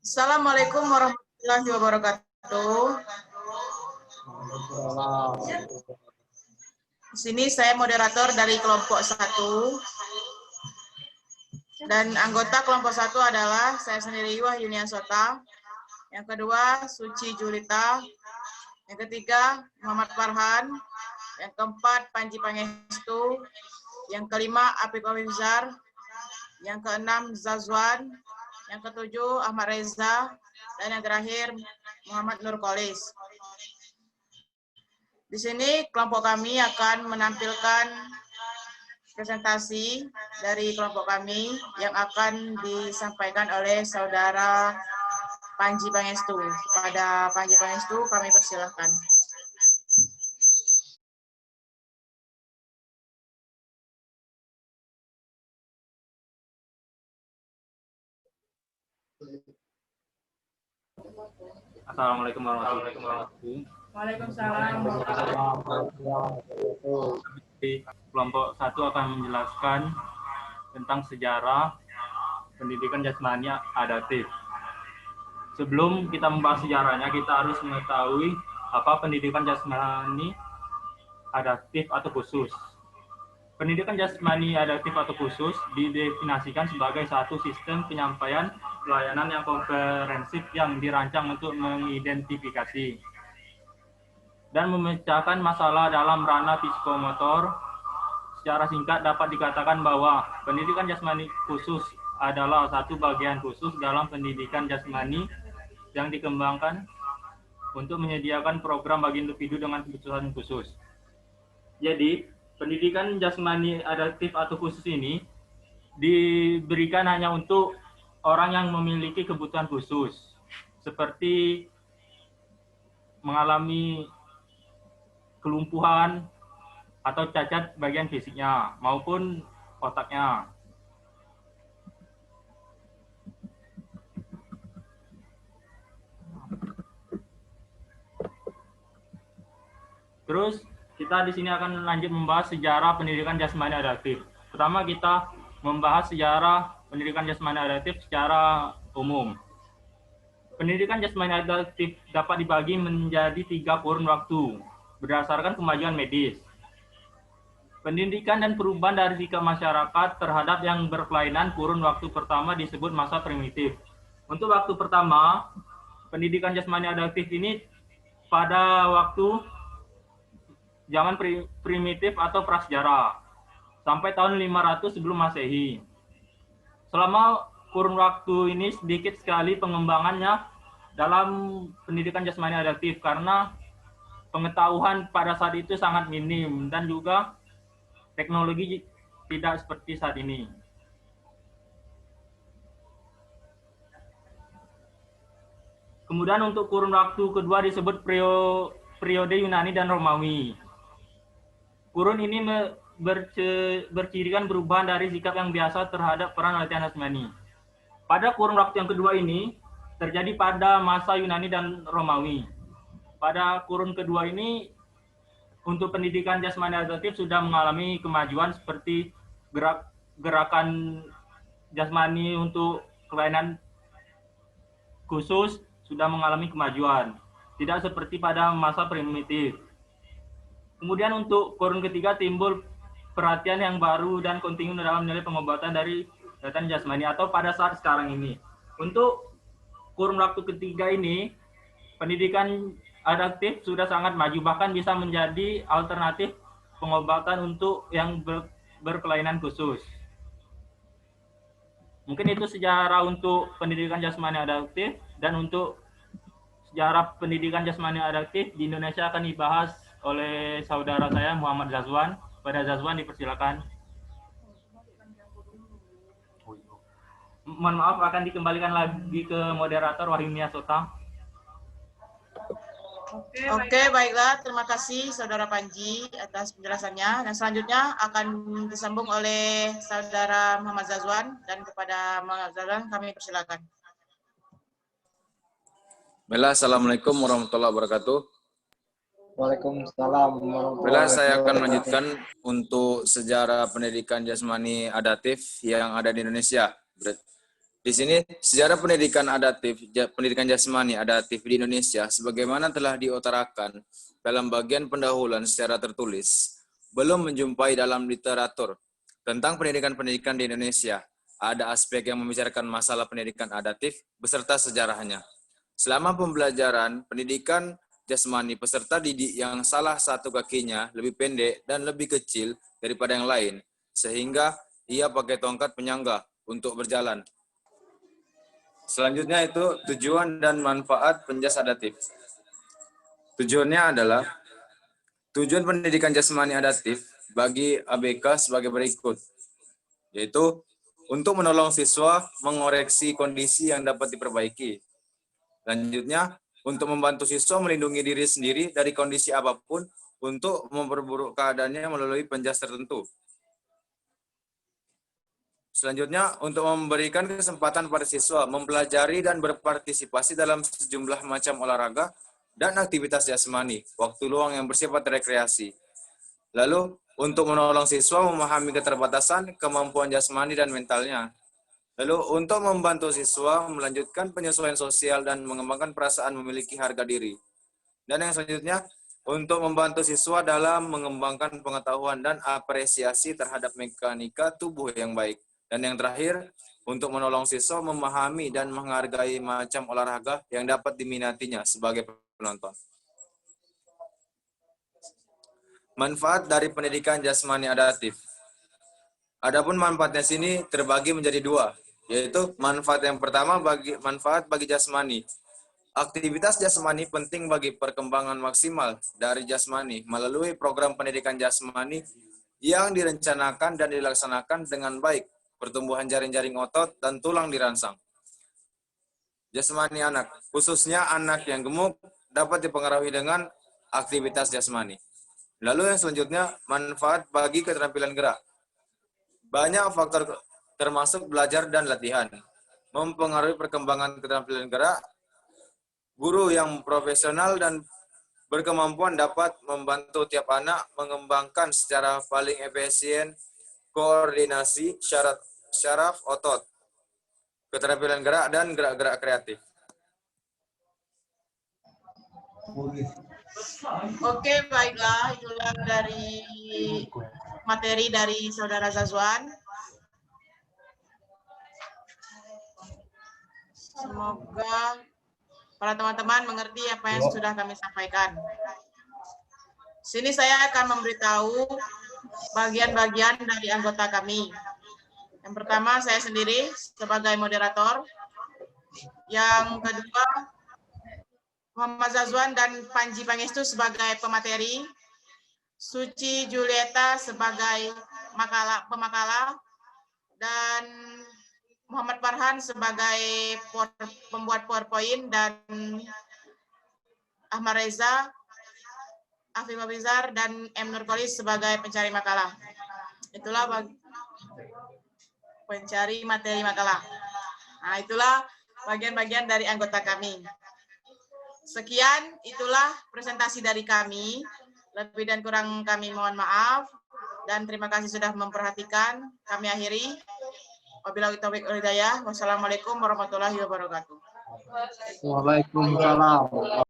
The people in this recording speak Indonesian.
Assalamualaikum warahmatullahi wabarakatuh. Di sini saya moderator dari kelompok 1. Dan anggota kelompok 1 adalah saya sendiri Wahyuni Sota. Yang kedua Suci Julita. Yang ketiga Muhammad Farhan. Yang keempat Panji Pangestu. Yang kelima Apik Wawizar. Yang keenam Zazwan. Yang ketujuh Ahmad Reza. Dan yang terakhir Muhammad Nurkolis. Di sini kelompok kami akan menampilkan presentasi dari kelompok kami yang akan disampaikan oleh Saudara Panji Pangestu. Kepada Panji Pangestu kami persilahkan. Assalamualaikum warahmatullahi wabarakatuh. Waalaikumsalam. Kelompok 1 akan menjelaskan tentang sejarah pendidikan jasmani adaptif. Sebelum kita membahas sejarahnya, kita harus mengetahui apa pendidikan jasmani adaptif atau khusus. Pendidikan jasmani adaptif atau khusus didefinisikan sebagai satu sistem penyampaian pelayanan yang komprehensif yang dirancang untuk mengidentifikasi dan memecahkan masalah dalam ranah psikomotor. Secara singkat dapat dikatakan bahwa pendidikan jasmani khusus adalah satu bagian khusus dalam pendidikan jasmani yang dikembangkan untuk menyediakan program bagi individu dengan kebutuhan khusus. Jadi, pendidikan jasmani adaptif atau khusus ini diberikan hanya untuk orang yang memiliki kebutuhan khusus, seperti mengalami kelumpuhan atau cacat bagian fisiknya maupun otaknya. Terus kita di sini akan lanjut membahas sejarah pendidikan jasmani adaptif. Pertama kita membahas sejarah pendidikan jasmani adaptif secara umum. Pendidikan jasmani adaptif dapat dibagi menjadi 3 kurun waktu berdasarkan kemajuan medis. Pendidikan dan perubahan dari sikap masyarakat terhadap yang berkelainan kurun waktu pertama disebut masa primitif. Untuk waktu pertama, pendidikan jasmani adaptif ini pada waktu zaman primitif atau prasejarah sampai tahun 500 sebelum Masehi. Selama kurun waktu ini sedikit sekali pengembangannya dalam pendidikan jasmani adaptif karena pengetahuan pada saat itu sangat minim dan juga teknologi tidak seperti saat ini. Kemudian untuk kurun waktu kedua disebut periode Yunani dan Romawi. Kurun ini bercirikan perubahan dari sikap yang biasa terhadap peran latihan jasmani. Pada kurun waktu yang kedua ini terjadi pada masa Yunani dan Romawi. Pada kurun kedua ini untuk pendidikan jasmani adaptif sudah mengalami kemajuan seperti gerakan jasmani untuk kelainan khusus sudah mengalami kemajuan, tidak seperti pada masa primitif. Kemudian untuk kurun ketiga timbul perhatian yang baru dan kontinu dalam nilai pengobatan dari latihan jasmani atau pada saat sekarang ini. Untuk kurun waktu ketiga ini, pendidikan adaptif sudah sangat maju, bahkan bisa menjadi alternatif pengobatan untuk yang berkelainan khusus. Mungkin itu sejarah untuk pendidikan jasmani adaptif, dan untuk sejarah pendidikan jasmani adaptif di Indonesia akan dibahas oleh saudara saya Muhammad Zazwan. Pada Zazwan dipersilakan. Mohon maaf, akan dikembalikan lagi ke moderator Wahyuni Sota. Oke, baiklah. Terima kasih Saudara Panji atas penjelasannya. Dan selanjutnya akan disambung oleh Saudara Muhammad Zazwan. Dan kepada Muhammad Zazwan kami persilakan. Assalamualaikum warahmatullahi wabarakatuh. Waalaikumsalam warahmatullahi wabarakatuh. Saya akan melanjutkan untuk sejarah pendidikan jasmani adaptif yang ada di Indonesia. Di sini sejarah pendidikan pendidikan jasmani adaptif di Indonesia sebagaimana telah diutarakan dalam bagian pendahuluan secara tertulis, belum menjumpai dalam literatur tentang pendidikan-pendidikan di Indonesia. Ada aspek yang membicarakan masalah pendidikan adaptif beserta sejarahnya. Selama pembelajaran pendidikan jasmani, peserta didik yang salah satu kakinya lebih pendek dan lebih kecil daripada yang lain, sehingga ia pakai tongkat penyangga untuk berjalan. Selanjutnya itu tujuan dan manfaat penjas adaptif. Tujuannya adalah tujuan pendidikan jasmani adaptif bagi ABK sebagai berikut, yaitu untuk menolong siswa mengoreksi kondisi yang dapat diperbaiki. Selanjutnya, untuk membantu siswa melindungi diri sendiri dari kondisi apapun untuk memperburuk keadaannya melalui penjas tertentu. Selanjutnya, untuk memberikan kesempatan pada siswa mempelajari dan berpartisipasi dalam sejumlah macam olahraga dan aktivitas jasmani, waktu luang yang bersifat rekreasi. Lalu, untuk menolong siswa memahami keterbatasan, kemampuan jasmani dan mentalnya. Lalu, untuk membantu siswa melanjutkan penyesuaian sosial dan mengembangkan perasaan memiliki harga diri. Dan yang selanjutnya, untuk membantu siswa dalam mengembangkan pengetahuan dan apresiasi terhadap mekanika tubuh yang baik. Dan yang terakhir, untuk menolong siswa memahami dan menghargai macam olahraga yang dapat diminatinya sebagai penonton. Manfaat dari pendidikan jasmani adaptif. Adapun manfaatnya sini terbagi menjadi dua, yaitu manfaat yang pertama manfaat bagi jasmani. Aktivitas jasmani penting bagi perkembangan maksimal dari jasmani melalui program pendidikan jasmani yang direncanakan dan dilaksanakan dengan baik. Pertumbuhan jaring-jaring otot dan tulang dirangsang. Jasmani anak, khususnya anak yang gemuk, dapat dipengaruhi dengan aktivitas jasmani. Lalu yang selanjutnya, manfaat bagi keterampilan gerak. Banyak faktor termasuk belajar dan latihan mempengaruhi perkembangan keterampilan gerak. Guru yang profesional dan berkemampuan dapat membantu tiap anak mengembangkan secara paling efisien koordinasi, syaraf otot, keterampilan gerak, dan gerak-gerak kreatif. Oke, baiklah. Itulah dari materi dari Saudara Zazwan. Semoga para teman-teman mengerti apa yang sudah kami sampaikan. Sini saya akan memberitahu bagian-bagian dari anggota kami. Yang pertama, saya sendiri sebagai moderator. Yang kedua, Muhammad Zazwan dan Panji Pangestu sebagai pemateri. Suci Julieta sebagai pemakalah. Dan Muhammad Farhan sebagai pembuat PowerPoint. Dan Ahmad Reza, Afif Abizar, dan M. Nurkolis sebagai pencari makalah. Itulah pencari materi makalah. Nah, itulah bagian-bagian dari anggota kami. Sekian, itulah presentasi dari kami. Lebih dan kurang kami mohon maaf. Dan terima kasih sudah memperhatikan. Kami akhiri. Wabillahi taufiq wal hidayah. Wassalamualaikum warahmatullahi wabarakatuh. Waalaikumsalam.